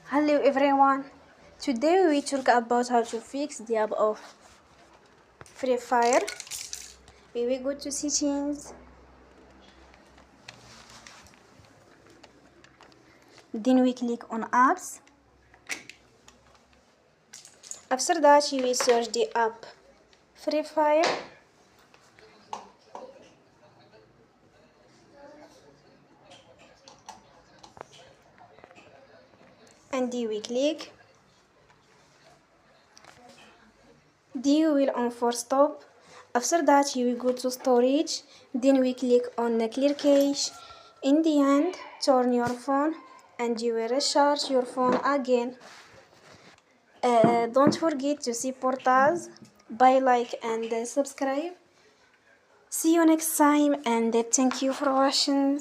Hello everyone. Today we talk about how to fix the app of Free Fire. We will go to settings. Then we click on apps. After that you will search the app Free Fire. And then we click. Then you will on force stop. After that you will go to storage. Then we click on the clear cache. In the end, turn your phone and you will recharge your phone again. Don't forget to support us by like and subscribe. See you next time and thank you for watching.